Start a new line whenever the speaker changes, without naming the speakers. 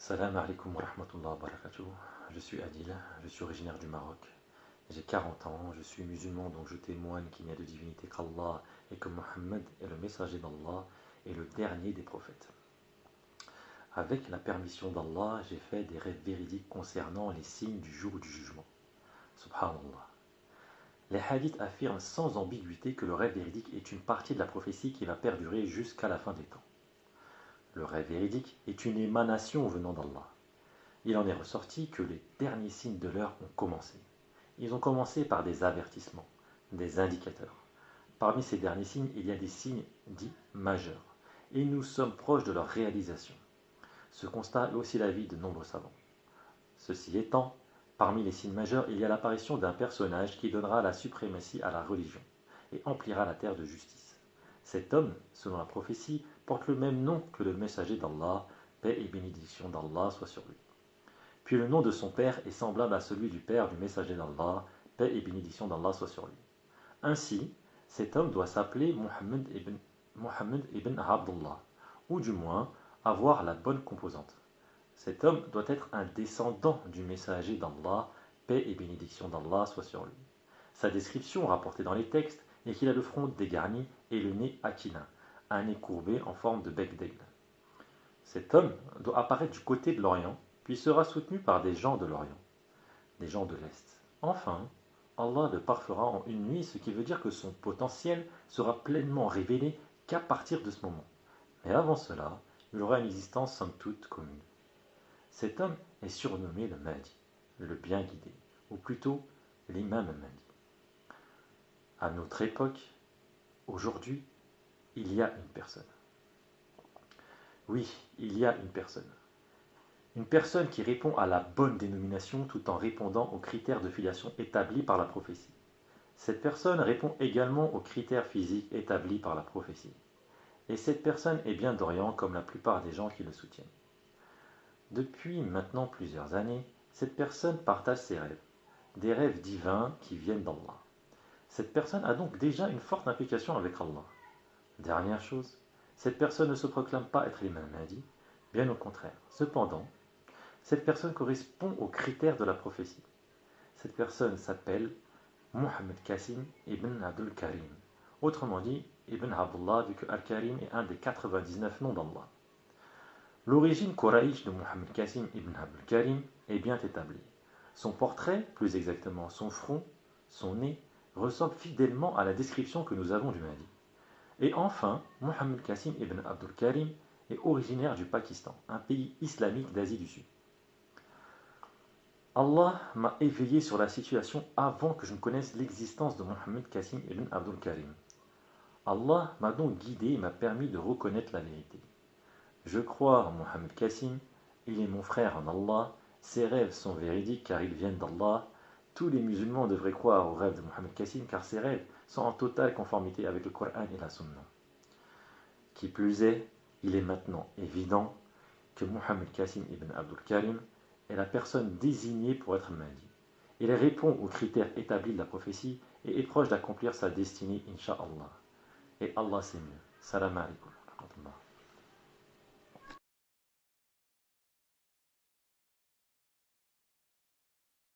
Salam alaikum wa rahmatullah wa barakatuh. Je suis Adil, je suis originaire du Maroc. J'ai 40 ans, je suis musulman donc je témoigne qu'il n'y a de divinité qu'Allah et que Mohammed est le messager d'Allah et le dernier des prophètes. Avec la permission d'Allah, j'ai fait des rêves véridiques concernant les signes du jour du jugement. Subhanallah. Les hadiths affirment sans ambiguïté que le rêve véridique est une partie de la prophétie qui va perdurer jusqu'à la fin des temps. Le rêve véridique est une émanation venant d'Allah. Il en est ressorti que les derniers signes de l'heure ont commencé. Ils ont commencé par des avertissements, des indicateurs. Parmi ces derniers signes, il y a des signes dits majeurs, et nous sommes proches de leur réalisation. Ce constat est aussi l'avis de nombreux savants. Ceci étant, parmi les signes majeurs, il y a l'apparition d'un personnage qui donnera la suprématie à la religion et emplira la terre de justice. Cet homme, selon la prophétie, porte le même nom que le messager d'Allah, paix et bénédiction d'Allah soit sur lui. Puis le nom de son père est semblable à celui du père du messager d'Allah, paix et bénédiction d'Allah soit sur lui. Ainsi, cet homme doit s'appeler Muhammad ibn Abdullah, ou du moins avoir la bonne composante. Cet homme doit être un descendant du messager d'Allah, paix et bénédiction d'Allah soit sur lui. Sa description rapportée dans les textes est qu'il a le front dégarni et le nez aquilin, un nez courbé en forme de bec d'aigle. Cet homme doit apparaître du côté de l'Orient, puis sera soutenu par des gens de l'Orient, des gens de l'Est. Enfin, Allah le parfera en une nuit, ce qui veut dire que son potentiel sera pleinement révélé qu'à partir de ce moment. Mais avant cela, il aura une existence somme toute commune. Cet homme est surnommé le Mahdi, le bien guidé, ou plutôt l'imam Mahdi. À notre époque, aujourd'hui, il y a une personne. Oui, il y a une personne. Une personne qui répond à la bonne dénomination tout en répondant aux critères de filiation établis par la prophétie. Cette personne répond également aux critères physiques établis par la prophétie. Et cette personne est bien d'Orient comme la plupart des gens qui le soutiennent. Depuis maintenant plusieurs années, cette personne partage ses rêves, des rêves divins qui viennent d'Allah. Cette personne a donc déjà une forte implication avec Allah. Dernière chose, cette personne ne se proclame pas être l'imam Mahdi, bien au contraire. Cependant, cette personne correspond aux critères de la prophétie. Cette personne s'appelle Muhammad Qasim ibn Abdul Karim. Autrement dit, Ibn Abdullah, vu que Al-Karim est un des 99 noms d'Allah. L'origine Quraïsh de Muhammad Qasim ibn Abdul Karim est bien établie. Son portrait, plus exactement son front, son nez, ressemble fidèlement à la description que nous avons du Mahdi. Et enfin, Muhammad Qasim ibn Abdul Karim est originaire du Pakistan, un pays islamique d'Asie du Sud. Allah m'a éveillé sur la situation avant que je ne connaisse l'existence de Muhammad Qasim ibn Abdul Karim. Allah m'a donc guidé et m'a permis de reconnaître la vérité. Je crois en Muhammad Qasim, il est mon frère en Allah, ses rêves sont véridiques car ils viennent d'Allah. Tous les musulmans devraient croire aux rêves de Muhammad Qasim car ses rêves sont en totale conformité avec le Coran et la Sunna. Qui plus est, il est maintenant évident que Muhammad Qasim ibn Abdul Karim est la personne désignée pour être Mahdi. Il répond aux critères établis de la prophétie et est proche d'accomplir sa destinée, Inch'Allah. Et Allah c'est mieux. Salam alaikum.